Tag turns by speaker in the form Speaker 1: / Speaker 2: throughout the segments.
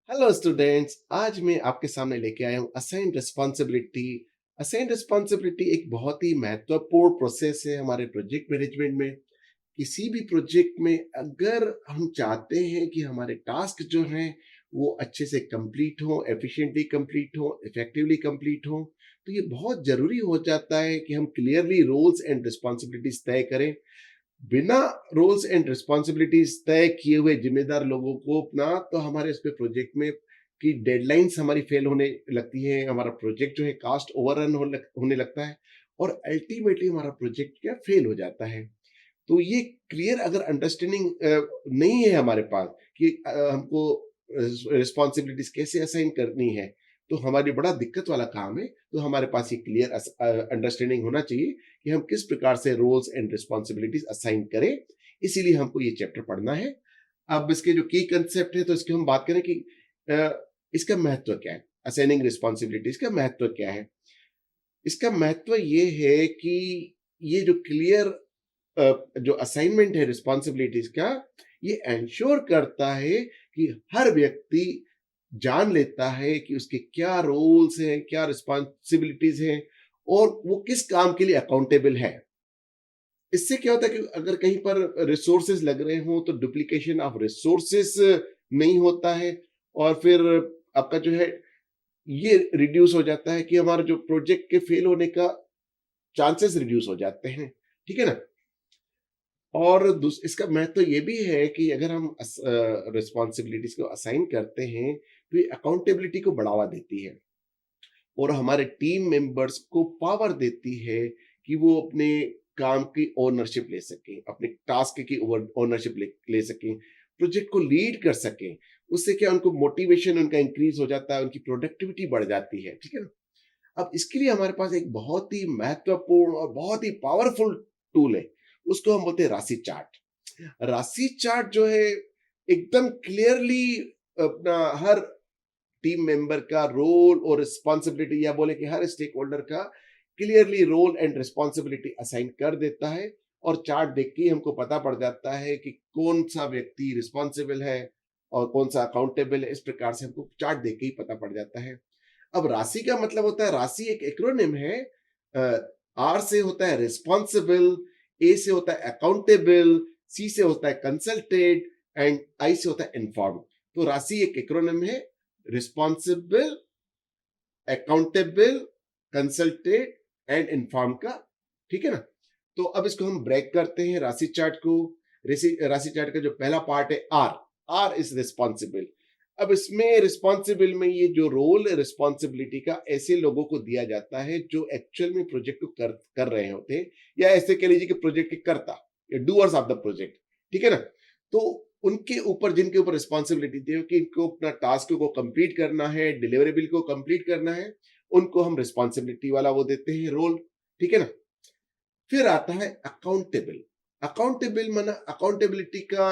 Speaker 1: Hello students, आज मैं आपके सामने लेके आया हूँ असाइन रिस्पॉन्सिबिलिटी। असाइन रिस्पॉन्सिबिलिटी एक बहुत ही महत्वपूर्ण प्रोसेस है हमारे प्रोजेक्ट मैनेजमेंट में। किसी भी प्रोजेक्ट में अगर हम चाहते हैं कि हमारे टास्क जो हैं वो अच्छे से कंप्लीट हो, एफिशिएंटली कंप्लीट हो, इफेक्टिवली कंप्लीट हो, तो ये बहुत जरूरी हो जाता है कि हम क्लियरली रोल्स एंड रिस्पॉन्सिबिलिटीज तय करें। बिना रोल्स एंड रिस्पॉन्सिबिलिटीज तय किए हुए जिम्मेदार लोगों को अपना तो हमारे इस पे प्रोजेक्ट में की डेडलाइंस हमारी फेल होने लगती है, हमारा प्रोजेक्ट जो है कास्ट ओवररन होने लगता है और अल्टीमेटली हमारा प्रोजेक्ट क्या फेल हो जाता है। तो ये क्लियर अगर अंडरस्टैंडिंग नहीं है हमारे पास कि हमको रिस्पॉन्सिबिलिटीज कैसे असाइन करनी है, तो हमारी बड़ा दिक्कत वाला काम है। तो हमारे पास ये क्लियर अंडरस्टैंडिंग होना चाहिए कि हम किस प्रकार से रोल्स एंड रिस्पॉन्सिबिलिटीज असाइन करें। इसीलिए हमको ये चैप्टर पढ़ना है। अब इसके जो की कंसेप्ट है तो इसकी हम बात करें कि अ, इसका महत्व क्या है। असाइनिंग रिस्पॉन्सिबिलिटीज का महत्व क्या है। इसका महत्व ये है कि ये जो क्लियर जो असाइनमेंट है रिस्पॉन्सिबिलिटीज का, ये एंश्योर करता है कि हर व्यक्ति जान लेता है कि उसके क्या रोल्स हैं, क्या रिस्पॉन्सिबिलिटीज हैं और वो किस काम के लिए अकाउंटेबल है। इससे क्या होता है कि अगर कहीं पर रिसोर्सेज लग रहे हो तो डुप्लीकेशन ऑफ रिसोर्सेज नहीं होता है और फिर आपका जो है ये रिड्यूस हो जाता है कि हमारा जो प्रोजेक्ट के फेल होने का चांसेस रिड्यूस हो जाते हैं। ठीक है ना। और इसका महत्व ये भी है कि अगर हम रिस्पॉन्सिबिलिटीज को असाइन करते हैं तो ये अकाउंटेबिलिटी को बढ़ावा देती है और हमारे टीम मेंबर्स को पावर देती है कि वो अपने काम की ओनरशिप ले सकें, अपने टास्क की ओनरशिप ले सकें, प्रोजेक्ट को लीड कर सकें। उससे क्या उनको मोटिवेशन उनका इंक्रीज हो जाता है, उनकी प्रोडक्टिविटी बढ़ जाती है। ठीक है ना। अब इसके लिए हमारे पास एक बहुत ही महत्वपूर्ण और बहुत ही पावरफुल टूल है। उसको हम बोलते हैं राशि चार्ट। राशि चार्ट जो है एकदम क्लियरली अपना हर टीम मेंबर का रोल और रिस्पॉन्सिबिलिटी या बोले कि हर स्टेक होल्डर का clearly role and responsibility assign कर देता है। और चार्ट देख के ही हमको पता पड़ जाता है कि कौन सा व्यक्ति रिस्पॉन्सिबल है और कौन सा अकाउंटेबल है। इस प्रकार से हमको चार्ट देख के ही पता पड़ जाता है। अब राशि का मतलब होता है, राशि एक एक्रोनिम है। आर से होता है रिस्पॉन्सिबल, ए से होता है अकाउंटेबल, सी से होता है कंसल्टेड एंड आई से होता है इन्फॉर्म। तो राशि एक एक्रोनिम है, responsible, accountable, consulted and inform का। ठीक है ना। तो अब इसको हम ब्रेक करते हैं राशि चार्ट को। राशि चार्ट का जो पहला पार्ट है आर, आर इज रिस्पॉन्सिबल। अब इसमें रिस्पॉन्सिबल में ये जो रोल रिस्पॉन्सिबिलिटी का ऐसे लोगों को दिया जाता है जो एक्चुअल में प्रोजेक्ट को कर रहे होते हैं, या ऐसे कह लीजिए कि प्रोजेक्ट के कर्ता, डूअर्स ऑफ द प्रोजेक्ट। ठीक है ना। तो उनके ऊपर, जिनके ऊपर रिस्पॉन्सिबिलिटी थी कि इनको अपना टास्क को कंप्लीट करना है, डिलीवरेबल को कंप्लीट करना है, उनको हम रिस्पॉन्सिबिलिटी वाला वो देते हैं रोल। ठीक है ना। फिर आता है अकाउंटेबल। अकाउंटेबल माना अकाउंटेबिलिटी का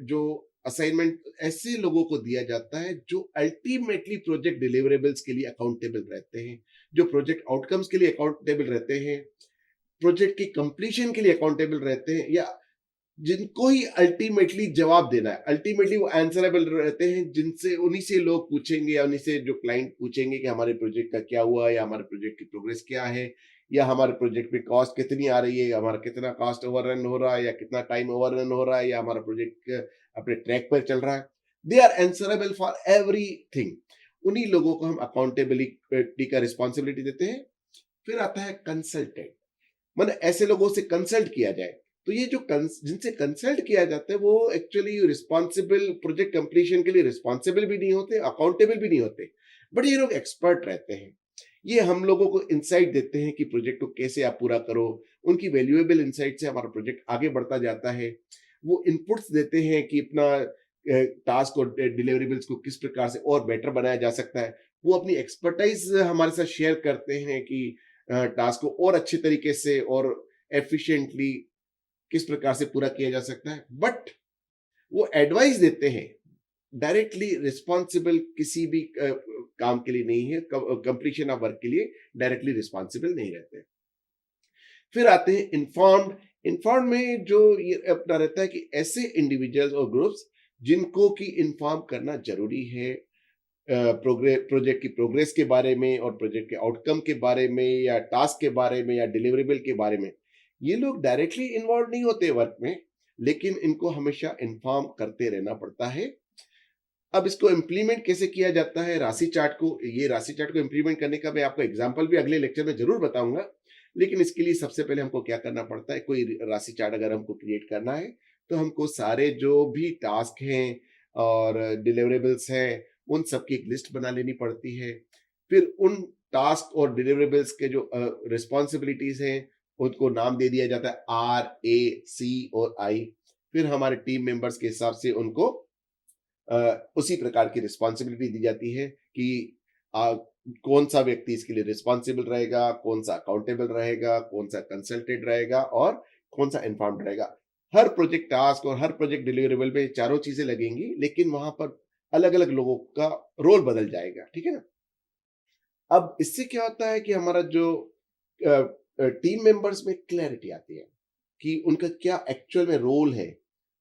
Speaker 1: जो असाइनमेंट ऐसे लोगों को दिया जाता है जो अल्टीमेटली प्रोजेक्ट डिलीवरेबल्स के लिए अकाउंटेबल रहते हैं, जो प्रोजेक्ट आउटकम्स के लिए अकाउंटेबल रहते हैं, प्रोजेक्ट की कंप्लीशन के लिए अकाउंटेबल रहते हैं, या जिनको ही अल्टीमेटली जवाब देना है, अल्टीमेटली वो आंसरेबल रहते हैं, जिनसे उन्हीं से लोग पूछेंगे या उन्हीं से जो क्लाइंट पूछेंगे कि हमारे प्रोजेक्ट का क्या हुआ, या हमारे प्रोजेक्ट की प्रोग्रेस क्या है, या हमारे प्रोजेक्ट में कॉस्ट कितनी आ रही है, हमारा कितना कॉस्ट ओवररन हो रहा है, या कितना टाइम ओवररन हो रहा है, या हमारा प्रोजेक्ट अपने ट्रैक पर चल रहा है। They are answerable for everything. उन्हीं लोगों को हम अकाउंटेबिलिटी का रिस्पॉन्सिबिलिटी देते हैं। फिर आता है कंसल्टेंट, मतलब ऐसे लोगों से कंसल्ट किया जाए। तो ये जो जिनसे कंसल्ट किया जाता है वो एक्चुअली रिस्पॉन्सिबल, प्रोजेक्ट कंप्लीशन के लिए रिस्पॉन्सिबल भी नहीं होते, अकाउंटेबल भी नहीं होते, बट ये लोग एक्सपर्ट रहते हैं। ये हम लोगों को इंसाइट देते हैं कि प्रोजेक्ट को कैसे आप पूरा करो। उनकी वैल्यूएबल इंसाइट से हमारा प्रोजेक्ट आगे बढ़ता जाता है। वो इनपुट्स देते हैं कि अपना टास्क और डिलीवरेबल्स को किस प्रकार से और बेटर बनाया जा सकता है। वो अपनी एक्सपर्टाइज हमारे साथ शेयर करते हैं कि टास्क को और अच्छे तरीके से और एफिशिएंटली किस प्रकार से पूरा किया जा सकता है। बट वो एडवाइस देते हैं, डायरेक्टली रिस्पॉन्सिबल किसी भी काम के लिए नहीं है, कंप्लीशन ऑफ वर्क के लिए डायरेक्टली रिस्पॉन्सिबल नहीं रहते। फिर आते हैं इन्फॉर्म्ड। इन्फॉर्म में जो ये अपना रहता है कि ऐसे इंडिविजुअल्स और ग्रुप्स जिनको कि इन्फॉर्म करना ज़रूरी है प्रोजेक्ट की प्रोग्रेस के बारे में और प्रोजेक्ट के आउटकम के बारे में या टास्क के बारे में या डिलीवरेबल के बारे में। ये लोग डायरेक्टली इन्वॉल्व नहीं होते वर्क में, लेकिन इनको हमेशा इन्फॉर्म करते रहना पड़ता है। अब इसको इम्प्लीमेंट कैसे किया जाता है राशि चार्ट को इम्प्लीमेंट करने का मैं आपको एग्जांपल भी अगले लेक्चर में ज़रूर बताऊँगा। लेकिन इसके लिए सबसे पहले हमको क्या करना पड़ता है, कोई राशि चार्ट अगर हमको क्रिएट करना है, तो हमको सारे जो भी टास्क हैं और डिलिवरेबल्स हैं, उन सब की एक लिस्ट बना लेनी पड़ती है। फिर उन टास्क और डिलिवरेबल्स के जो रिस्पॉन्सिबिलिटीज़ हैं, उनको नाम दे दिया जाता है आर, ए, सी और आई। फिर हमारे टीम मेंबर्स के हिसाब से उनको उसी प्रकार की रिस्पॉन्सिबिलिटी दी जाती है कि अ, कौन-सा व्यक्ति इसके लिए रिस्पॉन्सिबल रहेगा, कौन-सा अकाउंटेबल रहेगा, कौन-सा कंसल्टेंट रहेगा और कौन-सा इन्फॉर्म्ड रहेगा। हर प्रोजेक्ट टास्क और हर प्रोजेक्ट डिलिवरेबल पे चारों चीज़ें लगेंगी, लेकिन वहाँ पर अलग-अलग लोगों का रोल बदल जाएगा, ठीक है ना? अब इससे क्या होता है कि हमारा जो अ टीम मेंबर्स में क्लैरिटी आती है कि उनका क्या एक्चुअल में रोल है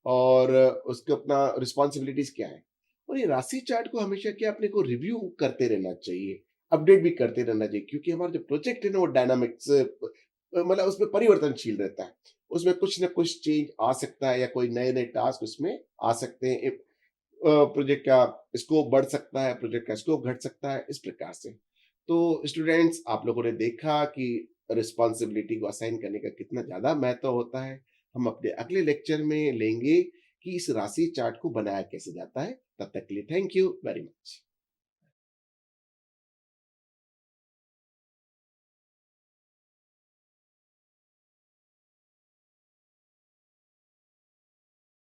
Speaker 1: और उसका अपना रिस्पॉन्सिबिलिटीज़ क्या है। और ये राशि चार्ट को हमेशा क्या अपने को रिव्यू करते रहना चाहिए, अपडेट भी करते रहना चाहिए क्योंकि हमारा जो प्रोजेक्ट है ना वो डायनामिक्स मतलब उसमें परिवर्तनशील रहता है। उसमें कुछ न कुछ चेंज आ सकता है या कोई नए-नए टास्क उसमें आ सकते हैं। प्रोजेक्ट का स्कोप बढ़ सकता है, प्रोजेक्ट का स्कोप घट सकता है, इस प्रकार से। तो स्टूडेंट्स आप लोगों ने देखा कि रिस्पॉन्सिबिलिटी को असाइन करने का कितना ज़्यादा महत्व होता है। हम अपने अगले लेक्चर में लेंगे कि इस राशि चार्ट को बनाया कैसे जाता है। तब तक के लिए थैंक यू वेरी मच।